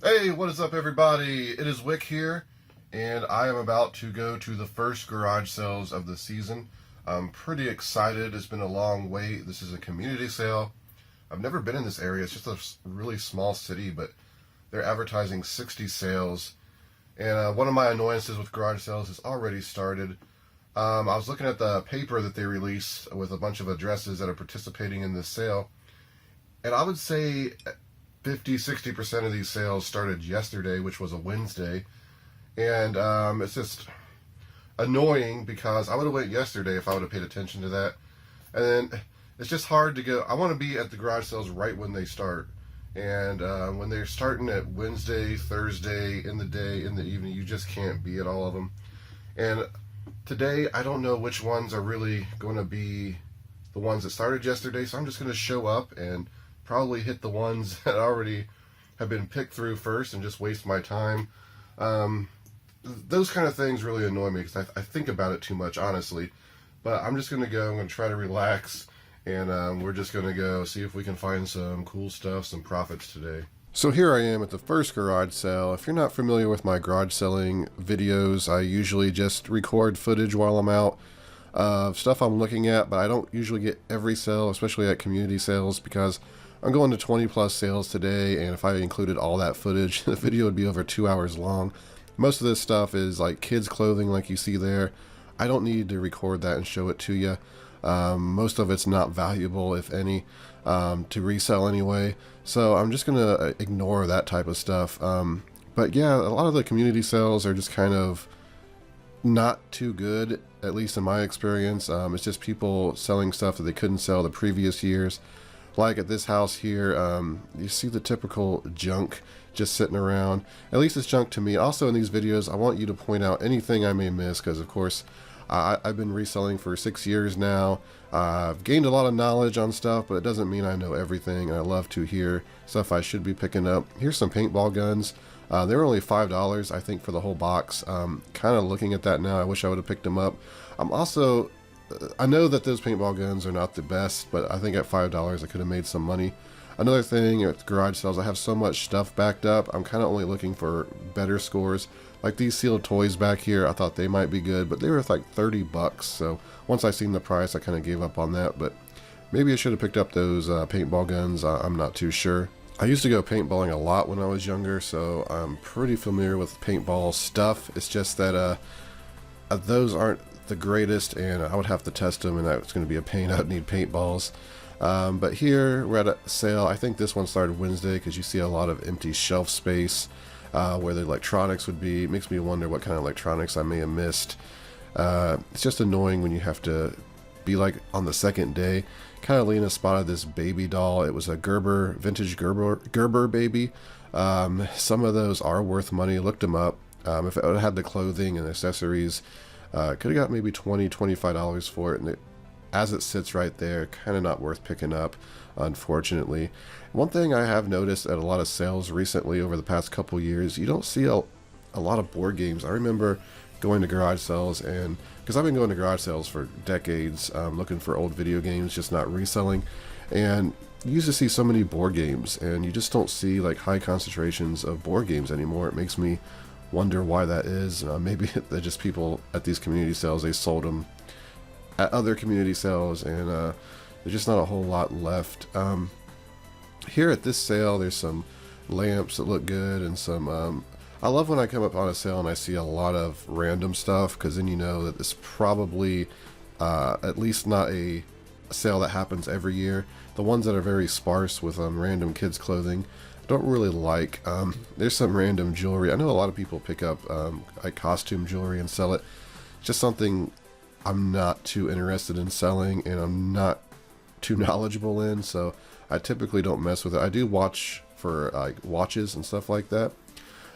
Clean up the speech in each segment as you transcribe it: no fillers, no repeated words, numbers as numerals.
Hey, what is up everybody? It is Wick here, and I am about to go to the first garage sales of the season. I'm pretty excited. It's been a long wait. This is a community sale. I've never been in this area. It's just a really small city, but they're advertising 60 sales. And one of my annoyances with garage sales has already started. I was looking at the paper that they released with a bunch of addresses that are participating in this sale, and I would say 50-60% of these sales started yesterday, which was a Wednesday. And it's just annoying because I would have went yesterday if I would have paid attention to that. And then it's just hard to go. I want to be at the garage sales right when they start. And when they're starting at Wednesday, Thursday, in the day, in the evening, you just can't be at all of them. And today, I don't know which ones are really going to be the ones that started yesterday. So I'm just going to show up and probably hit the ones that already have been picked through first and just waste my time. Those kind of things really annoy me because I think about it too much, honestly. But I'm just going to go. I'm going to try to relax, and we're just going to go see if we can find some cool stuff, some profits today. So here I am at the first garage sale. If you're not familiar with my garage selling videos, I usually just record footage while I'm out of stuff I'm looking at, but I don't usually get every sale, especially at community sales, because I'm going to 20 plus sales today, and if I included all that footage, the video would be over 2 hours long. Most of this stuff is like kids clothing like you see there. I don't need to record that and show it to you. Most of it's not valuable, if any, to resell anyway. So I'm just going to ignore that type of stuff. But yeah, a lot of the community sales are just kind of not too good, at least in my experience. It's just people selling stuff that they couldn't sell the previous years. Like at this house here, you see the typical junk just sitting around. At least it's junk to me. Also in these videos, I want you to point out anything I may miss, because of course I've been reselling for 6 years now. I've gained a lot of knowledge on stuff, but it doesn't mean I know everything. I love to hear stuff I should be picking up. Here's some paintball guns. They were only $5, I think, for the whole box. Kind of looking at that now, I wish I would have picked them up. I know that those paintball guns are not the best, but I think at $5 I could have made some money. Another thing at garage sales, I have so much stuff backed up, I'm kind of only looking for better scores. Like these sealed toys back here, I thought they might be good, but they were like 30 bucks. So once I seen the price, I kind of gave up on that. But maybe I should have picked up those paintball guns. I'm not too sure. I used to go paintballing a lot when I was younger, so I'm pretty familiar with paintball stuff. It's just that those aren't the greatest, and I would have to test them, and that's going to be a pain. I'd need paintballs. But here we're at a sale. I think this one started Wednesday because you see a lot of empty shelf space where the electronics would be. It makes me wonder what kind of electronics I may have missed. It's just annoying when you have to be like on the second day. Kind of Lena spotted this baby doll. It was a vintage Gerber baby. Some of those are worth money. Looked them up. If it had the clothing and accessories, could have got maybe $20-$25 for it, and as it sits right there, kind of not worth picking up, unfortunately. One thing I have noticed at a lot of sales recently over the past couple years, you don't see a lot of board games. I remember going to garage sales, and because I've been going to garage sales for decades, looking for old video games, just not reselling, and you used to see so many board games, and you just don't see like high concentrations of board games anymore. It makes me wonder why that is. Maybe they're just people at these community sales, they sold them at other community sales, and there's just not a whole lot left. Here at this sale, there's some lamps that look good, and some I love when I come up on a sale and I see a lot of random stuff, because then you know that it's probably at least not a sale that happens every year. The ones that are very sparse with random kids clothing, don't really like. There's some random jewelry. I know a lot of people pick up like costume jewelry and sell it. It's just something I'm not too interested in selling, and I'm not too knowledgeable in, so I typically don't mess with it. I do watch for like watches and stuff like that.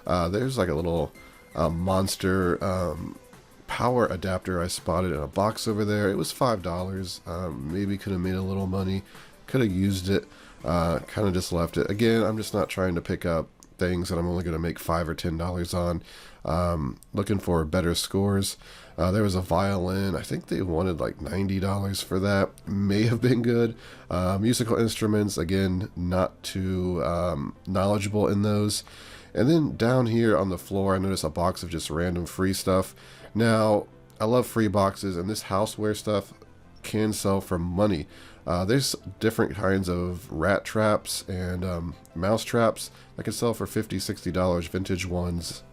There's like a little monster power adapter I spotted in a box over there. It was $5. Maybe could have made a little money, could have used it. Kind of just left it. Again, I'm just not trying to pick up things that I'm only going to make $5 or $10 on. Looking for better scores. There was a violin. I think they wanted like $90 for that. May have been good. Musical instruments, again, not too knowledgeable in those. And then down here on the floor, I noticed a box of just random free stuff. Now, I love free boxes, and this houseware stuff can sell for money. There's different kinds of rat traps and mouse traps that can sell for $50, $60, vintage ones.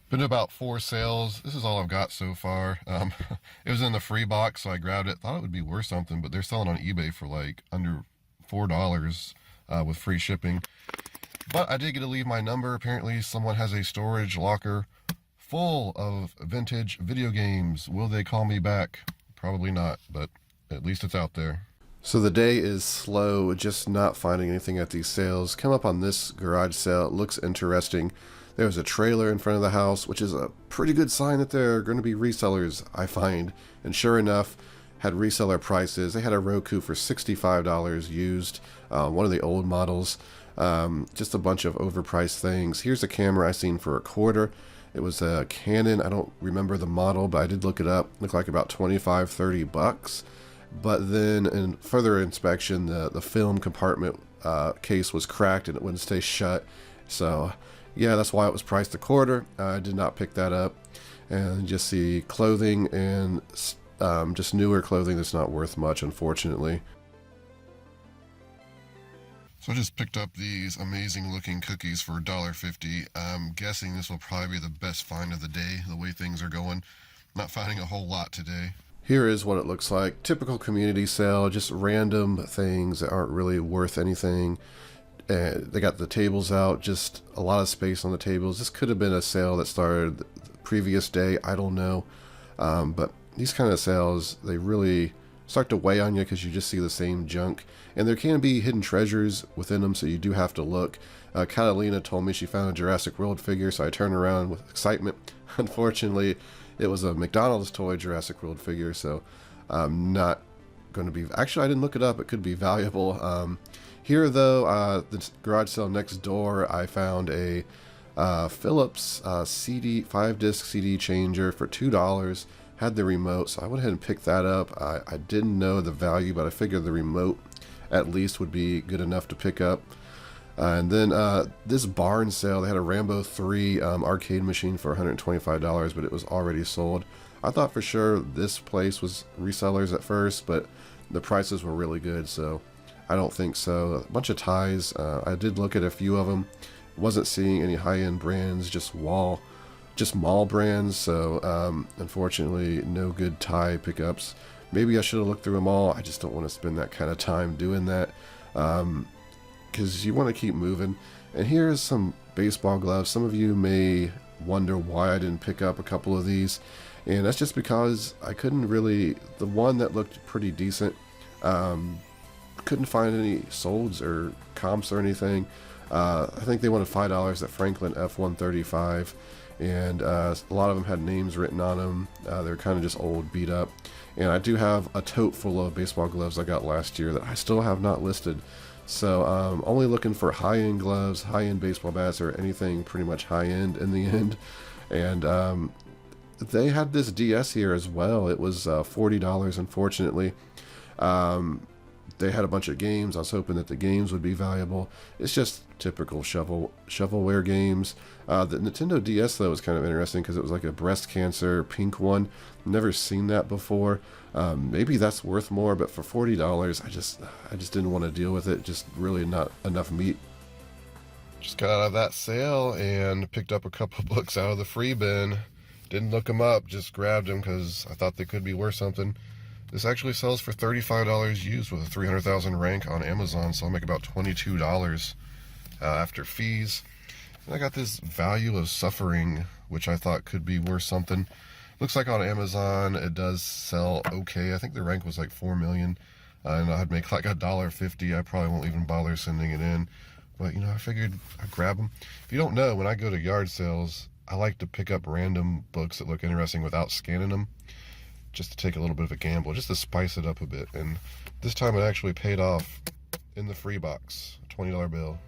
Been about 4 sales. This is all I've got so far. It was in the free box, so I grabbed it. Thought it would be worth something, but they're selling on eBay for like under $4 with free shipping. But I did get to leave my number. Apparently someone has a storage locker full of vintage video games. Will they call me back? Probably not, but at least it's out there. So the day is slow, just not finding anything at these sales. Come up on this garage sale. It looks interesting. There's a trailer in front of the house, which is a pretty good sign that they're going to be resellers, I find. And sure enough, had reseller prices. They had a Roku for $65 used, one of the old models. Just a bunch of overpriced things. Here's a camera I seen for $1/4. It was a Canon. I don't remember the model, but I did look it up. Looked like about $25-$30. But then in further inspection, the film compartment case was cracked and it wouldn't stay shut. So yeah, that's why it was priced $1/4. I did not pick that up. And just see clothing and just newer clothing that's not worth much, unfortunately. So I just picked up these amazing looking cookies for $1.50. I'm guessing this will probably be the best find of the day, the way things are going. Not finding a whole lot today. Here is what it looks like. Typical community sale, just random things that aren't really worth anything. They got the tables out, just a lot of space on the tables. This could have been a sale that started the previous day, I don't know. But these kind of sales, they really start to weigh on you because you just see the same junk. And there can be hidden treasures within them, so you do have to look. Catalina told me she found a Jurassic World figure, so I turned around with excitement. Unfortunately, it was a McDonald's toy Jurassic World figure, so I'm not going to be... Actually, I didn't look it up. It could be valuable. Here, though, the garage sale next door, I found a Philips CD 5-disc CD changer for $2. Had the remote, so I went ahead and picked that up. I didn't know the value, but I figured the remote at least would be good enough to pick up. And then this barn sale, they had a Rambo 3 arcade machine for $125, but it was already sold. I thought for sure this place was resellers at first, but the prices were really good, so I don't think so. A bunch of ties. I did look at a few of them. Wasn't seeing any high-end brands, just mall brands, so unfortunately no good tie pickups. Maybe I should have looked through them all. I just don't want to spend that kind of time doing that, because you want to keep moving. And here's some baseball gloves. Some of you may wonder why I didn't pick up a couple of these, and that's just because I couldn't really... The one that looked pretty decent, couldn't find any solds or comps or anything. I think they wanted $5 at Franklin F135, and a lot of them had names written on them. They're kind of just old, beat up. And I do have a tote full of baseball gloves I got last year that I still have not listed. So only looking for high-end gloves, high-end baseball bats, or anything pretty much high-end in the end. And they had this DS here as well. It was $40, unfortunately. They had a bunch of games. I was hoping that the games would be valuable. It's just typical shovelware games. The Nintendo DS, though, was kind of interesting because it was like a breast cancer pink one. Never seen that before. Maybe that's worth more, but for $40, I just didn't want to deal with it. Just really not enough meat. Just got out of that sale and picked up a couple books out of the free bin. Didn't look them up, just grabbed them because I thought they could be worth something. This actually sells for $35 used with a 300,000 rank on Amazon, so I'll make about $22 after fees. And I got this Value of Suffering, which I thought could be worth something. Looks like on Amazon it does sell okay. I think the rank was like 4 million, and I'd make like $1.50. I probably won't even bother sending it in, but you know, I figured I'd grab them. If you don't know, when I go to yard sales, I like to pick up random books that look interesting without scanning them, just to take a little bit of a gamble, just to spice it up a bit. And this time it actually paid off in the free box, $20 bill.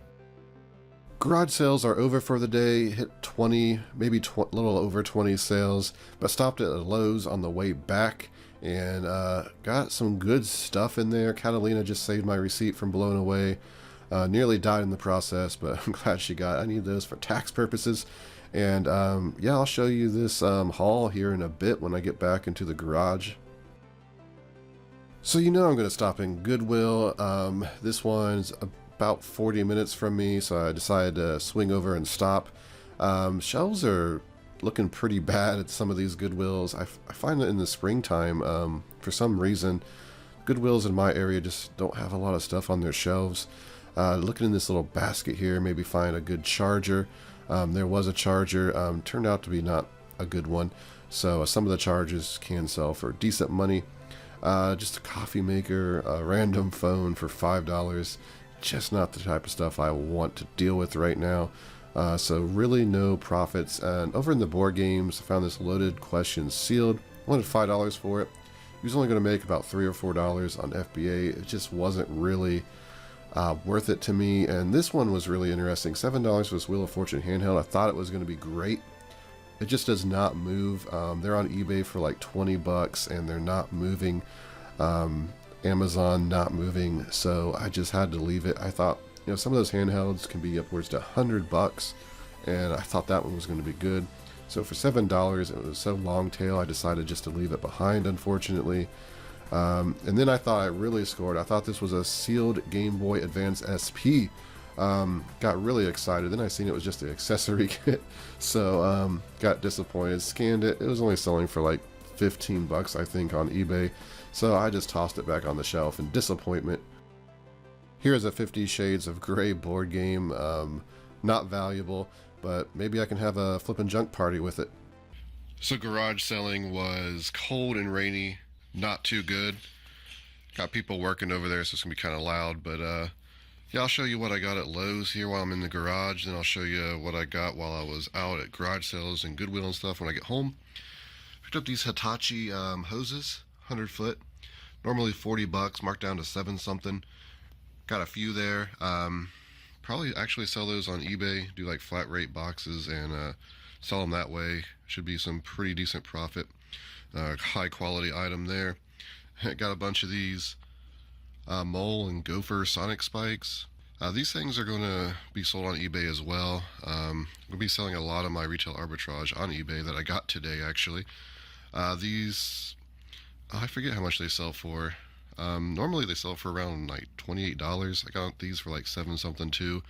Garage sales are over for the day. Hit 20, maybe a little over 20 sales, but stopped at Lowe's on the way back and got some good stuff in there. Catalina just saved my receipt from blowing away. Nearly died in the process, but I'm glad she got it. I need those for tax purposes. And yeah, I'll show you this haul here in a bit when I get back into the garage. So I'm going to stop in Goodwill. This one's about 40 minutes from me, so I decided to swing over and stop. Shelves are looking pretty bad at some of these Goodwills. I find that in the springtime, for some reason, Goodwills in my area just don't have a lot of stuff on their shelves. Looking in this little basket here, maybe find a good charger. There was a charger, turned out to be not a good one, so some of the chargers can sell for decent money. Just a coffee maker, a random phone for $5. Just not the type of stuff I want to deal with right now. So really no profits. And over in the board games, I found this Loaded Questions sealed. I wanted $5 for it. He was only going to make about $3 or $4 on FBA. It just wasn't really worth it to me. And this one was really interesting. $7 for this Wheel of Fortune handheld. I thought it was going to be great. It just does not move. They're on eBay for like 20 bucks and they're not moving. Amazon not moving, so I just had to leave it. I thought, some of those handhelds can be upwards to 100 bucks, and I thought that one was going to be good. So for $7, it was so long tail, I decided just to leave it behind, unfortunately. And then I thought I really scored. I thought this was a sealed Game Boy Advance SP. Got really excited. Then I seen it was just the accessory kit, so got disappointed. Scanned it. It was only selling for like 15 bucks, I think, on eBay. So I just tossed it back on the shelf in disappointment. Here's a 50 Shades of Grey board game. Not valuable, but maybe I can have a flippin' junk party with it. So garage selling was cold and rainy, not too good. Got people working over there, so it's gonna be kind of loud, but yeah, I'll show you what I got at Lowe's here while I'm in the garage, then I'll show you what I got while I was out at garage sales and Goodwill and stuff when I get home. Picked up these Hitachi hoses, 100 foot, normally 40 bucks, marked down to 7 something. Got a few there. Probably actually sell those on eBay, do like flat rate boxes and sell them that way. Should be some pretty decent profit. High quality item there. Got a bunch of these mole and gopher sonic spikes. These things are going to be sold on eBay as well. I'm going to be selling a lot of my retail arbitrage on eBay that I got today, actually. These, I forget how much they sell for. Normally they sell for around like $28. I got these for like 7 something too.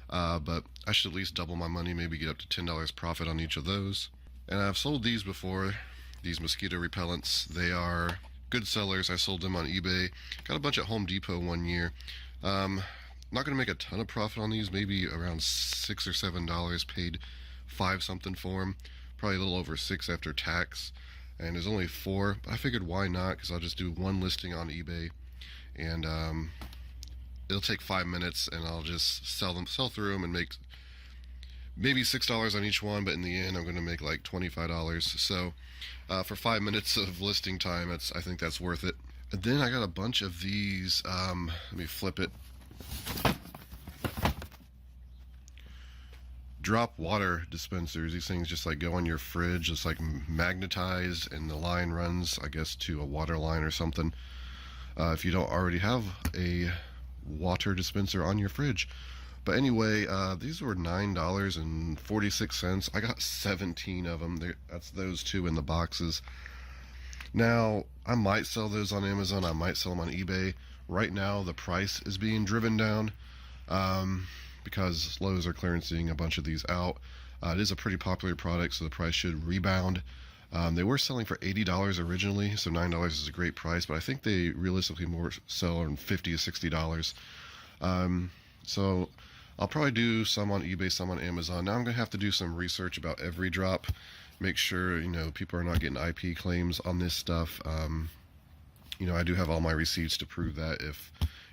But I should at least double my money, maybe get up to $10 profit on each of those. And I've sold these before, these mosquito repellents. They are good sellers. I sold them on eBay. Got a bunch at Home Depot one year. Not going to make a ton of profit on these, maybe around $6 or $7. Paid 5 something for them. Probably a little over 6 after tax. And there's only 4, but I figured why not, because I'll just do one listing on eBay. And it'll take 5 minutes, and I'll just sell through them and make maybe $6 on each one, but in the end I'm going to make like $25. So for 5 minutes of listing time, I think that's worth it. And then I got a bunch of these, let me flip it. Drop water dispensers. These things just like go on your fridge, it's like magnetized, and the line runs, I guess, to a water line or something. If you don't already have a water dispenser on your fridge. But anyway, these were $9.46. I got 17 of them. That's those 2 in the boxes. Now, I might sell those on Amazon. I might sell them on eBay. Right now, the price is being driven down because Lowe's are clearancing a bunch of these out. It is a pretty popular product, so the price should rebound. They were selling for $80 originally, so $9 is a great price, but I think they realistically more sell on $50 to $60. So I'll probably do some on eBay, some on Amazon. Now I'm going to have to do some research about every drop, make sure, people are not getting IP claims on this stuff. I do have all my receipts to prove that if,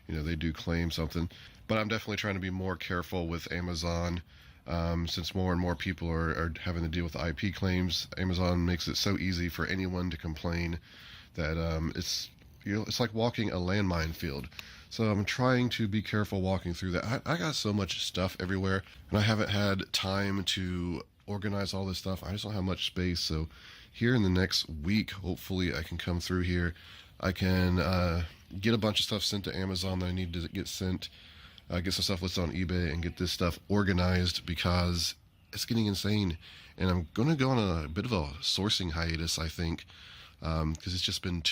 they do claim something. But I'm definitely trying to be more careful with Amazon, since more and more people are having to deal with IP claims. Amazon makes it so easy for anyone to complain that it's like walking a landmine field. So I'm trying to be careful walking through that. I got so much stuff everywhere, and I haven't had time to organize all this stuff. I just don't have much space. So here in the next week, hopefully I can come through here. I can get a bunch of stuff sent to Amazon that I need to get sent, get some stuff listed on eBay, and get this stuff organized because it's getting insane. And I'm going to go on a bit of a sourcing hiatus, I think, because it's just been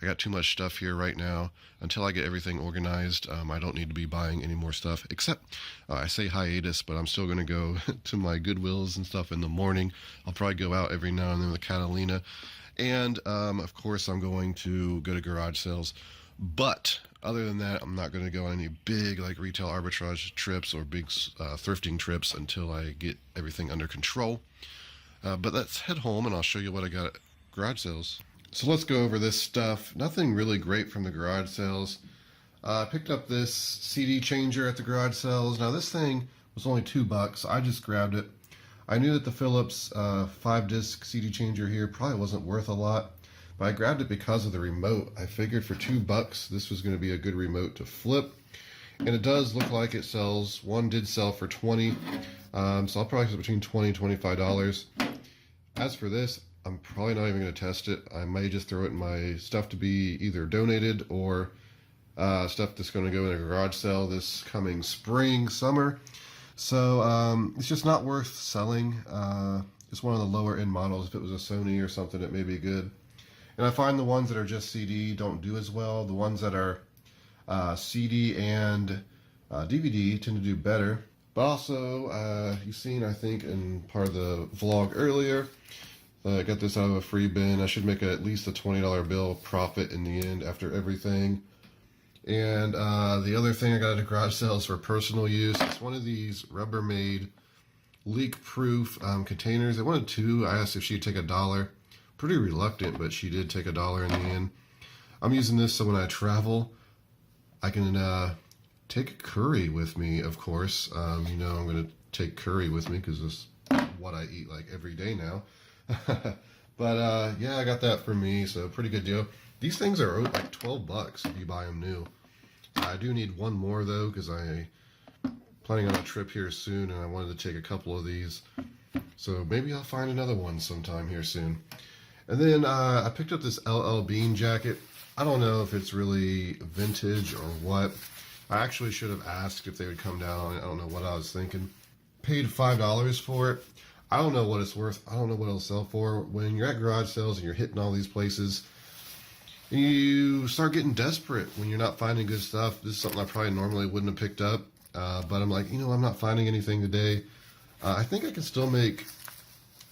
I got too much stuff here right now. Until I get everything organized, I don't need to be buying any more stuff, except I say hiatus, but I'm still going to go to my Goodwills and stuff in the morning. I'll probably go out every now and then with Catalina. And, of course, I'm going to go to garage sales. But other than that, I'm not going to go on any big like retail arbitrage trips or big thrifting trips until I get everything under control. But let's head home and I'll show you what I got at garage sales. So let's go over this stuff. Nothing really great from the garage sales. I picked up this CD changer at the garage sales. Now this thing was only $2. I just grabbed it. I knew that the Philips 5-disc CD changer here probably wasn't worth a lot, but I grabbed it because of the remote. I figured for $2 this was going to be a good remote to flip, and it does look like it sells. One did sell for $20, so I'll probably get between $20 and $25. As for this, I'm probably not even going to test it. I may just throw it in my stuff to be either donated or stuff that's going to go in a garage sale this coming spring, summer. So it's just not worth selling. It's one of the lower end models. If it was a Sony or something, it may be good. And I find the ones that are just CD don't do as well. The ones that are CD and DVD tend to do better. But also, you've seen, I think, in part of the vlog earlier, I got this out of a free bin. I should make at least a $20 bill profit in the end after everything. And the other thing I got at a garage sale is for personal use. It's one of these Rubbermaid leak-proof containers. I wanted two. I asked if she'd take $1. Pretty reluctant, but she did take $1 in the end. I'm using this so when I travel, I can take curry with me, of course. You know I'm going to take curry with me because it's what I eat like every day now. But yeah, I got that for me, so pretty good deal. These things are like $12 if you buy them new. I do need one more though, because I'm planning on a trip here soon, and I wanted to take a couple of these. So maybe I'll find another one sometime here soon. And then I picked up this LL Bean jacket. I don't know if it's really vintage or what. I actually should have asked if they would come down on it. I don't know what I was thinking. Paid $5 for it. I don't know what it's worth. I don't know what it'll sell for. When you're at garage sales and you're hitting all these places, you start getting desperate when you're not finding good stuff. This is something I probably normally wouldn't have picked up. But I'm like, I'm not finding anything today. I think I can still make,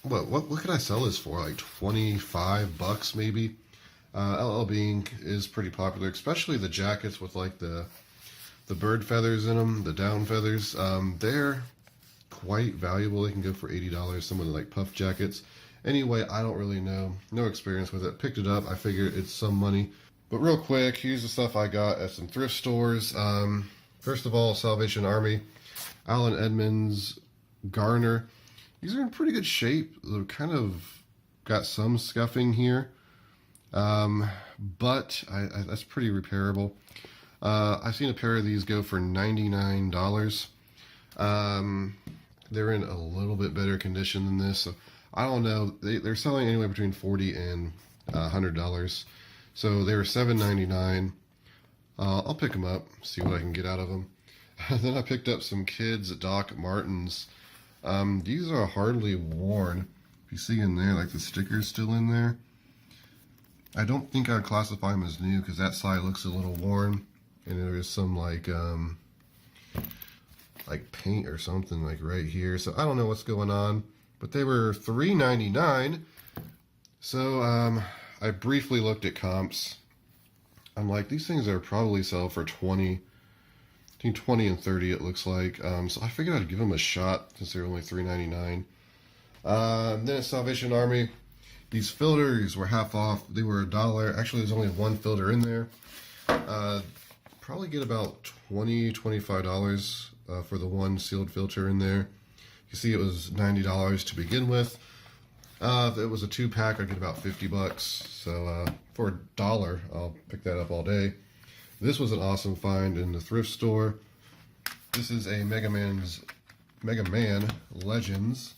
what could I sell this for? Like $25 maybe. LL Bean is pretty popular, especially the jackets with like the bird feathers in them, the down feathers. They're quite valuable. They can go for $80. Some of the like puff jackets. Anyway, I don't really know. No experience with it. Picked it up. I figured it's some money. But real quick, here's the stuff I got at some thrift stores. First of all, Salvation Army, Allen Edmonds, Garner. These are in pretty good shape. They're kind of got some scuffing here. But that's pretty repairable. I've seen a pair of these go for $99. They're in a little bit better condition than this. So I don't know. They're selling anywhere between $40 and $100. So they were $7.99. I'll pick them up, see what I can get out of them. Then I picked up some kids' Doc Martens. These are hardly worn. If you see in there, like the sticker's still in there. I don't think I'd classify them as new because that side looks a little worn. And there is some like paint or something like right here. So I don't know what's going on. But they were $3.99. So I briefly looked at comps. I'm like, these things are probably sell for 20. I think 20 and 30 it looks like. So I figured I'd give them a shot since they're only $3.99. Then at Salvation Army, these filters were half off. They were $1. Actually, there's only one filter in there. Probably get about $20, $25 for the one sealed filter in there. You see it was $90 to begin with. If it was a 2-pack, I'd get about $50. So for $1, I'll pick that up all day. This was an awesome find in the thrift store. This is a Mega Man Legends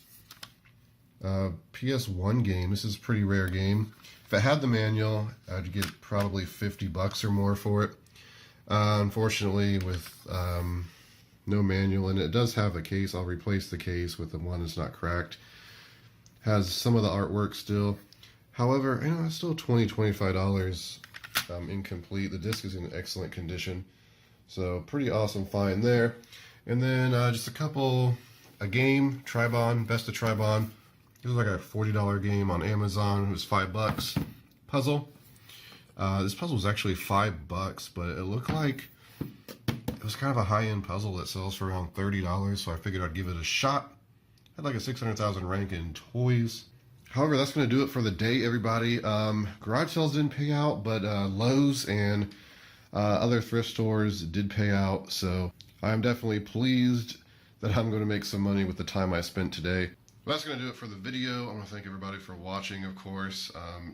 PS1 game. This is a pretty rare game. If it had the manual, I'd get probably $50 or more for it. Unfortunately, with no manual, and it does have a case. I'll replace the case with the one that's not cracked. Has some of the artwork still. However, you know, it's still $25 incomplete. The disc is in excellent condition. So pretty awesome find there. And then just a game, Tribon, Best of Tribon. This was like a $40 game on Amazon. It was $5. Puzzle. This puzzle was actually $5, but it looked like it was kind of a high-end puzzle that sells for around $30, so I figured I'd give it a shot. Had like a 600,000 rank in toys. However, that's going to do it for the day, everybody. Garage sales didn't pay out, but Lowe's and other thrift stores did pay out, so I'm definitely pleased that I'm going to make some money with the time I spent today. Well, that's going to do it for the video. I want to thank everybody for watching, of course.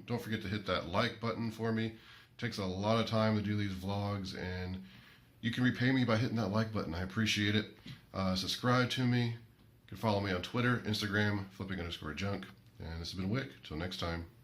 Don't forget to hit that like button for me. It takes a lot of time to do these vlogs, and you can repay me by hitting that like button. I appreciate it. Subscribe to me. You can follow me on Twitter, Instagram, flipping_junk. And this has been Wick. Till next time.